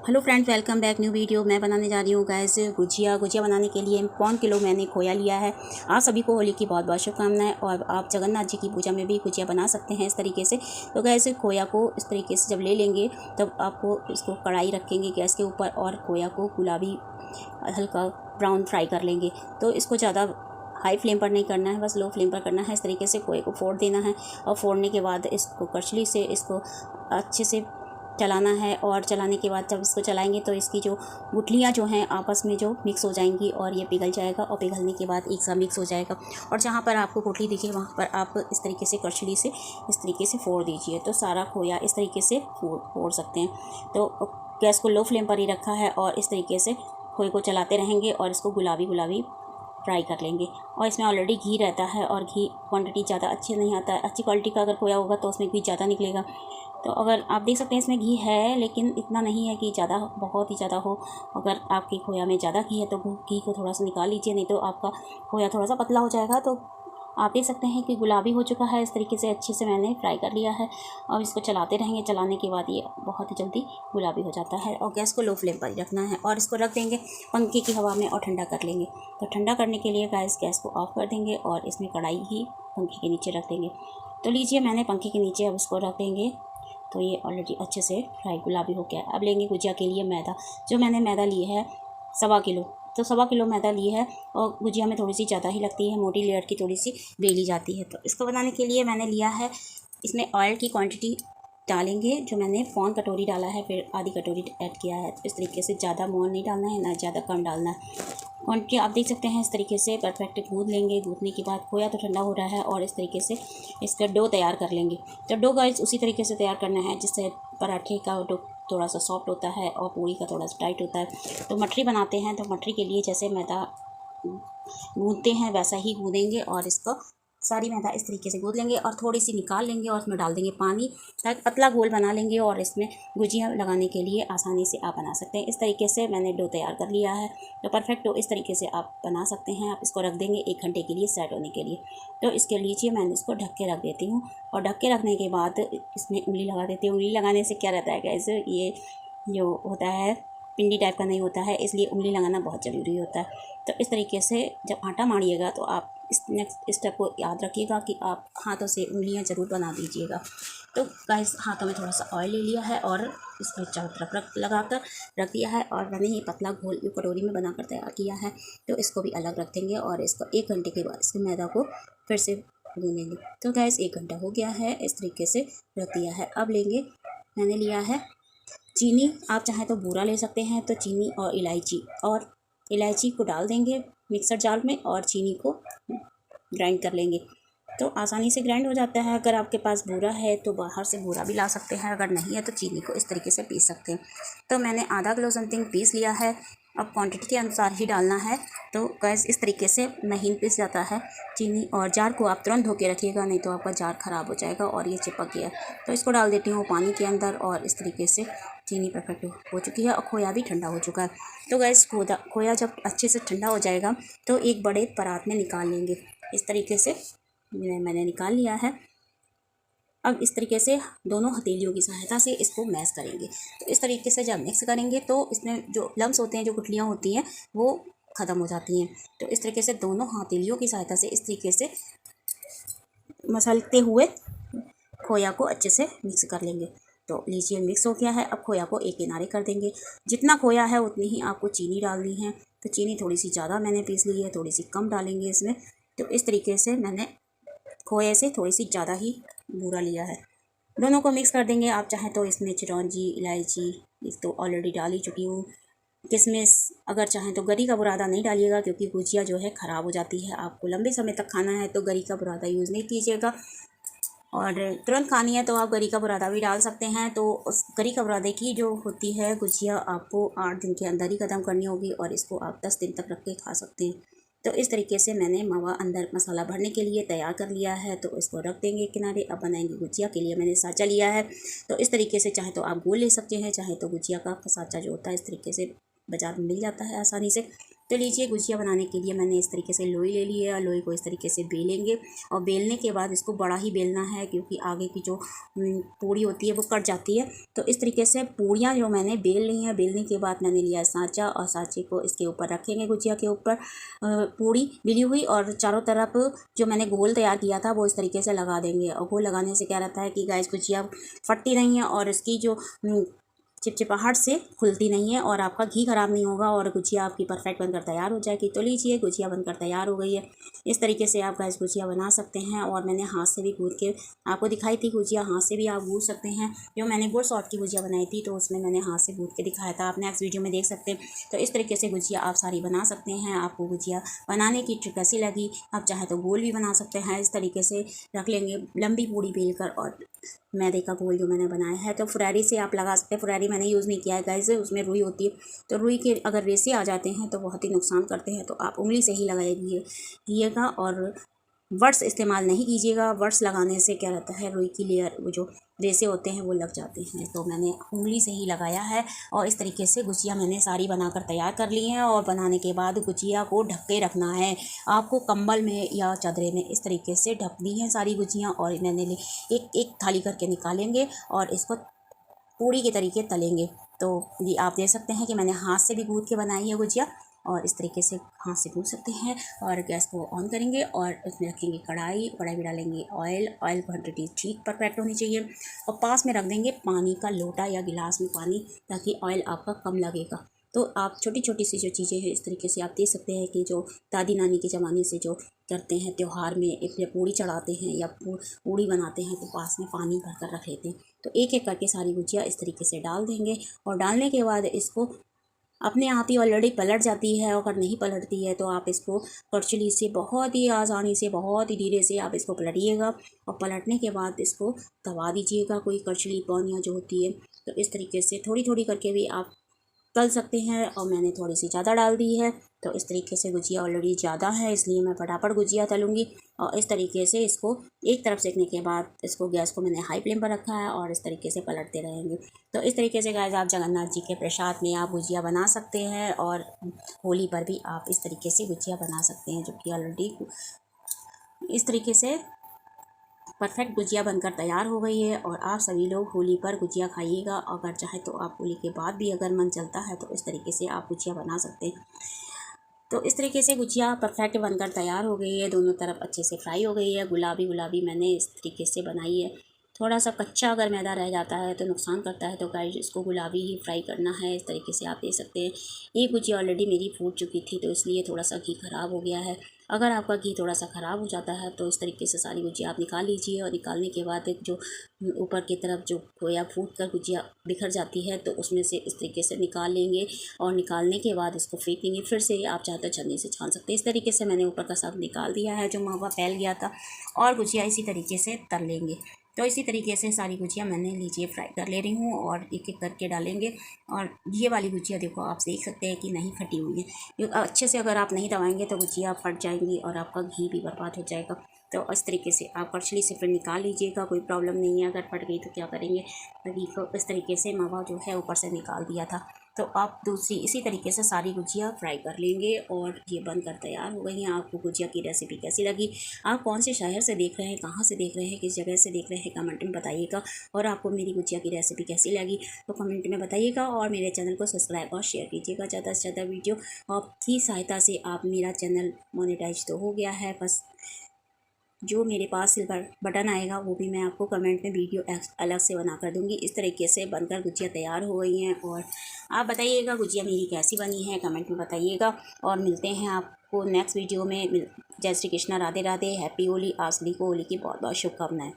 Hello friends, welcome back new video. मैं बनाने जा रही हूँ गैस गुजिया बनाने के लिए 1 किलो मैंने खोया लिया है। आप सभी को होली की बहुत बहुत शुभकामनाएं। और आप जगन्नाथ जी की पूजा में भी गुजिया बना सकते हैं इस तरीके से। तो गैस खोया को इस तरीके से जब ले लेंगे तब आपको इसको कढ़ाई रखेंगे गैस के ऊपर और खोया को गुलाबी हल्का ब्राउन फ्राई कर लेंगे। तो इसको ज़्यादा हाई फ्लेम पर नहीं करना है, बस लो फ्लेम पर करना है। इस तरीके से खोए को फोड़ देना है और फोड़ने के बाद इसको करछली से इसको अच्छे से चलाना है। और चलाने के बाद जब इसको चलाएंगे तो इसकी जो गुठलियाँ जो हैं आपस में जो मिक्स हो जाएंगी और ये पिघल जाएगा और पिघलने के बाद एक साथ मिक्स हो जाएगा। और जहाँ पर आपको गुठली दिखे वहाँ पर आप इस तरीके से करछली से इस तरीके से फोड़ दीजिए। तो सारा खोया इस तरीके से फोड़ सकते हैं। तो गैस को लो फ्लेम पर ही रखा है और इस तरीके से खोए को चलाते रहेंगे और इसको गुलाबी फ्राई कर लेंगे। और इसमें ऑलरेडी घी रहता है और घी क्वांटिटी ज़्यादा अच्छी नहीं आता है। अच्छी क्वालिटी का अगर खोया होगा तो उसमें घी ज़्यादा निकलेगा। तो अगर आप देख सकते हैं इसमें घी है, लेकिन इतना नहीं है कि ज़्यादा बहुत ही ज़्यादा हो। अगर आपके खोया में ज़्यादा घी है तो घी को थोड़ा सा निकाल लीजिए, नहीं तो आपका खोया थोड़ा सा पतला हो जाएगा। तो आप देख सकते हैं कि गुलाबी हो चुका है। इस तरीके से अच्छे से मैंने फ्राई कर लिया है। और इसको चलाते रहेंगे, चलाने के बाद ये बहुत ही जल्दी गुलाबी हो जाता है। और गैस को लो फ्लेम पर ही रखना है और इसको रख देंगे पंखे की हवा में और ठंडा कर लेंगे। तो ठंडा करने के लिए गैस को ऑफ कर देंगे और इसमें कढ़ाई ही पंखे के नीचे रख देंगे। तो लीजिए, मैंने पंखे के नीचे अब इसको रख देंगे। तो ये ऑलरेडी अच्छे से फ्राई गुलाबी हो गया है। अब लेंगे गुजिया के लिए मैदा। जो मैंने मैदा ली है 1.25 किलो, तो 1.25 किलो मैदा ली है। और गुजिया में थोड़ी सी ज़्यादा ही लगती है, मोटी लेयर की थोड़ी सी बेली जाती है। तो इसको बनाने के लिए मैंने लिया है, इसमें ऑयल की क्वांटिटी डालेंगे जो मैंने 1 कटोरी डाला है, फिर आधी कटोरी ऐड किया है। तो इस तरीके से ज़्यादा मोहन नहीं डालना है, ना ज़्यादा कम डालना है। क्वांटिटी आप देख सकते हैं। इस तरीके से परफेक्ट गूँध लेंगे। गूँधने के बाद खोया तो ठंडा हो रहा है और इस तरीके से इसका डो तैयार कर लेंगे। तो डो गाइस उसी तरीके से तैयार करना है जिससे पराठे का डो थोड़ा सा सॉफ्ट होता है और पूरी का थोड़ा सा टाइट होता है। तो मठरी बनाते हैं तो मठरी के लिए जैसे मैदा गूँधते हैं वैसा ही गूँधेंगे और इसको सारी मैदा इस तरीके से गूँध लेंगे और थोड़ी सी निकाल लेंगे और उसमें डाल देंगे पानी, ताकि पतला घोल बना लेंगे और इसमें गुजिया लगाने के लिए आसानी से आप बना सकते हैं। इस तरीके से मैंने डो तैयार कर लिया है। तो परफेक्ट डो इस तरीके से आप बना सकते हैं। आप इसको रख देंगे 1 घंटे के लिए सेट होने के लिए। तो इसके लीजिए मैंने इसको ढक के रख देती हूँ और ढक के रखने के बाद इसमें उंगली लगा देती हूँ। उंगली लगाने से क्या रहता है गाइस, ये जो होता है पिंडी टाइप का नहीं होता है, इसलिए उंगली लगाना बहुत ज़रूरी होता है। तो इस तरीके से जब आटा मारिएगा तो आप इस नेक्स्ट स्टेप को याद रखिएगा कि आप हाथों से उंगलियां ज़रूर बना दीजिएगा। तो गाइस हाथों में थोड़ा सा ऑयल ले लिया है और इसमें चारों तरफ लगाकर रख दिया है। और मैंने ये पतला घोल कटोरी में बनाकर तैयार किया है। तो इसको भी अलग रख देंगे और इसको 1 घंटे के बाद इसके मैदा को फिर से गूँधेंगे। तो गैस 1 घंटा हो गया है, इस तरीके से रख दिया है। अब लेंगे, मैंने लिया है चीनी। आप चाहें तो बूरा ले सकते हैं। तो चीनी और इलायची को डाल देंगे मिक्सर जार में और चीनी को ग्राइंड कर लेंगे। तो आसानी से ग्राइंड हो जाता है। अगर आपके पास बूरा है तो बाहर से बूरा भी ला सकते हैं, अगर नहीं है तो चीनी को इस तरीके से पीस सकते हैं। तो मैंने आधा किलो समथिंग पीस लिया है। अब क्वांटिटी के अनुसार ही डालना है। तो गैस इस तरीके से महीन पिस जाता है चीनी। और जार को आप तुरंत धो के रखिएगा, नहीं तो आपका जार ख़राब हो जाएगा और ये चिपक गया। तो इसको डाल देती हूँ पानी के अंदर और इस तरीके से चीनी परफेक्ट हो चुकी है और खोया भी ठंडा हो चुका है। तो गैस खोया जब अच्छे से ठंडा हो जाएगा तो एक बड़े परात में निकाल लेंगे। इस तरीके से मैंने निकाल लिया है। अब इस तरीके से दोनों हथेलियों की सहायता से इसको मैश करेंगे। तो इस तरीके से जब मिक्स करेंगे तो इसमें जो लम्स होते हैं, जो गुठलियाँ होती हैं, वो ख़त्म हो जाती हैं। तो इस तरीके से दोनों हथेलियों की सहायता से इस तरीके से मसलते हुए खोया को अच्छे से मिक्स कर लेंगे। तो लीजिए मिक्स हो गया है। अब खोया को एक किनारे कर देंगे। जितना खोया है उतनी ही आपको चीनी डालनी है। तो चीनी थोड़ी सी ज़्यादा मैंने पीस ली है, थोड़ी सी कम डालेंगे इसमें। तो इस तरीके से मैंने खोए से थोड़ी सी ज़्यादा ही बूरा लिया है। दोनों को मिक्स कर देंगे। आप चाहें तो इसमें चिरौंजी, इलायची, इस तो ऑलरेडी डाल ही चुकी हूँ, किशमिश, अगर चाहें तो गरी का बुरादा नहीं डालिएगा क्योंकि गुजिया जो है ख़राब हो जाती है। आपको लंबे समय तक खाना है तो गरी का बुरादा यूज़ नहीं कीजिएगा। और तुरंत खानी है तो आप गरी का बुरादा भी डाल सकते हैं। तो उस गरी का बुरादे की जो होती है गुजिया आपको 8 दिन के अंदर ही ख़त्म करनी होगी और इसको आप 10 दिन तक रख के खा सकते हैं। तो इस तरीके से मैंने मावा अंदर मसाला भरने के लिए तैयार कर लिया है। तो इसको रख देंगे किनारे। अब बनाएंगे गुजिया के लिए मैंने साँचा लिया है। तो इस तरीके से चाहे तो आप गोल ले सकते हैं, चाहे तो गुजिया का साँचा जो होता है इस तरीके से बाज़ार में मिल जाता है आसानी से। तो लीजिए, गुजिया बनाने के लिए मैंने इस तरीके से लोई ले ली है और लोई को इस तरीके से बेलेंगे और बेलने के बाद इसको बड़ा ही बेलना है क्योंकि आगे की जो पूड़ी होती है वो कट जाती है। तो इस तरीके से पूड़ियाँ जो मैंने बेल ली हैं, बेलने के बाद मैंने लिया सांचा और सांचे को इसके ऊपर रखेंगे, गुजिया के ऊपर पूड़ी बेली हुई, और चारों तरफ जो मैंने घोल तैयार किया था वो इस तरीके से लगा देंगे। और घोल लगाने से क्या रहता है कि गाइस गुजिया फटती नहीं है और इसकी जो चिपचिपाहट से खुलती नहीं है और आपका घी खराब नहीं होगा और गुजिया आपकी परफेक्ट बनकर तैयार हो जाएगी। तो लीजिए, गुजिया बनकर तैयार हो गई है। इस तरीके से आप गैस गुजिया बना सकते हैं और मैंने हाथ से भी गूँथ के आपको दिखाई थी गुजिया, हाथ से भी आप गूँथ सकते हैं। जो मैंने गुड़ सॉल्ट की गुजिया बनाई थी तो उसमें मैंने हाथ से गूँथ के दिखाया था, आप नेक्स्ट वीडियो में देख सकते हैं। तो इस तरीके से गुजिया आप सारी बना सकते हैं। आपको गुजिया बनाने की ट्रिक कैसी लगी? आप चाहे तो गोल भी बना सकते हैं। इस तरीके से रख लेंगे लंबी पूड़ी बेलकर और मैदे का घोल जो मैंने बनाया है। तो फुरारी से आप लगा सकते हैं, फुरारी मैंने यूज़ नहीं किया है गाइस, उसमें रुई होती है तो रुई के अगर रेसे आ जाते हैं तो बहुत ही नुकसान करते हैं। तो आप उंगली से ही लगाइएगा और वर्ड्स इस्तेमाल नहीं कीजिएगा। वर्ड्स लगाने से क्या रहता है, रुई की लेयर वो जो रेसे होते हैं वो लग जाते हैं। तो मैंने उंगली से ही लगाया है और इस तरीके से गुजिया मैंने सारी बनाकर तैयार कर ली हैं। और बनाने के बाद गुजिया को ढक के रखना है आपको, कंबल में या चादरे में। इस तरीके से ढक दी हैं सारी गुजिया और मैंने एक एक थाली करके निकालेंगे और इसको पूड़ी के तरीके तलेंगे। तो ये आप देख सकते हैं कि मैंने हाथ से भी गूँथ के बनाई है गुजिया और इस तरीके से हाथ से गूँथ सकते हैं। और गैस को ऑन करेंगे और उसमें रखेंगे कढ़ाई में डालेंगे ऑयल क्वांटिटी ठीक परफेक्ट होनी चाहिए और पास में रख देंगे पानी का लोटा या गिलास में पानी, ताकि ऑयल आपका कम लगेगा। तो आप छोटी छोटी सी जो चीज़ें हैं इस तरीके से आप देख सकते हैं कि जो दादी नानी के ज़माने से जो करते हैं, त्यौहार में एक पूड़ी चढ़ाते हैं या पूड़ी बनाते हैं तो पास में पानी भर कर रख लेते हैं। तो एक एक करके सारी गुजिया इस तरीके से डाल देंगे और डालने के बाद इसको अपने आप ही ऑलरेडी पलट जाती है। अगर नहीं पलटती है तो आप इसको करछुली से बहुत ही आसानी से, बहुत ही धीरे से आप इसको पलटिएगा और पलटने के बाद इसको दबा दीजिएगा, कोई करछुली पौनिया जो होती है। तो इस तरीके से थोड़ी थोड़ी करके भी आप तल सकते हैं और मैंने थोड़ी सी ज़्यादा डाल दी है। तो इस तरीके से गुजिया ऑलरेडी ज़्यादा है इसलिए मैं फटाफट गुजिया तलूँगी। और इस तरीके से इसको एक तरफ सेकने के बाद इसको गैस को मैंने हाई फ्लेम पर रखा है और इस तरीके से पलटते रहेंगे। तो इस तरीके से गाइस आप जगन्नाथ जी के प्रसाद में आप गुजिया बना सकते हैं और होली पर भी आप इस तरीके से गुजिया बना सकते हैं, जो कि ऑलरेडी इस तरीके से परफेक्ट गुजिया बनकर तैयार हो गई है। और आप सभी लोग होली पर गुजिया खाइएगा। अगर चाहे तो आप होली के बाद भी अगर मन चलता है तो इस तरीके से आप गुजिया बना सकते हैं। तो इस तरीके से गुजिया परफेक्ट बनकर तैयार हो गई है, दोनों तरफ अच्छे से फ्राई हो गई है, गुलाबी मैंने इस तरीके से बनाई है। थोड़ा सा कच्चा अगर मैदा रह जाता है तो नुकसान करता है, तो गाइस इसको गुलाबी ही फ्राई करना है। इस तरीके से आप देख सकते हैं ये गुजिया ऑलरेडी मेरी फूट चुकी थी तो इसलिए थोड़ा सा घी ख़राब हो गया है। अगर आपका घी थोड़ा सा ख़राब हो जाता है तो इस तरीके से सारी गुजिया आप निकाल लीजिए और निकालने के बाद एक जो ऊपर की तरफ जो खोया फूट कर गुजिया बिखर जाती है तो उसमें से इस तरीके से निकाल लेंगे और निकालने के बाद इसको फेंक देंगे। फिर से आप चाहे तो छन्नी से छान सकते हैं। इस तरीके से मैंने ऊपर का सब निकाल दिया है जो मावा फैल गया था और गुजिया इसी तरीके से तल लेंगे। तो इसी तरीके से सारी गुजिया मैंने लीजिए फ्राई कर ले रही हूँ और एक एक करके डालेंगे। और ये वाली गुजिया देखो आप देख सकते हैं कि नहीं फटी हुई है, अच्छे से अगर आप नहीं दबाएंगे तो गुजिया फट जाएंगी और आपका घी भी बर्बाद हो जाएगा। तो इस तरीके से आप करछली से फिर निकाल लीजिएगा, कोई प्रॉब्लम नहीं है। अगर फट गई तो क्या करेंगे, तो घी को इस तरीके से मावा जो है ऊपर से निकाल दिया था। तो आप दूसरी इसी तरीके से सारी गुजिया फ्राई कर लेंगे और ये बनकर तैयार हो गई हैं। आपको गुजिया की रेसिपी कैसी लगी, आप कौन से शहर से देख रहे हैं, कहाँ से देख रहे हैं, किस जगह से देख रहे हैं, कमेंट में बताइएगा। और आपको मेरी गुजिया की रेसिपी कैसी लगी तो कमेंट में बताइएगा और मेरे चैनल को सब्सक्राइब और शेयर कीजिएगा। ज़्यादा से ज़्यादा वीडियो आपकी सहायता से आप मेरा चैनल मोनेटाइज तो हो गया है, बस जो मेरे पास सिल्वर बटन आएगा वो भी मैं आपको कमेंट में वीडियो अलग से बना कर दूँगी। इस तरीके से बनकर गुजिया तैयार हो गई हैं और आप बताइएगा गुजिया मेरी कैसी बनी है, कमेंट में बताइएगा। और मिलते हैं आपको नेक्स्ट वीडियो में। जय श्री कृष्णा, राधे राधे, हैप्पी होली। आप सभी को होली की बहुत बहुत शुभकामनाएँ।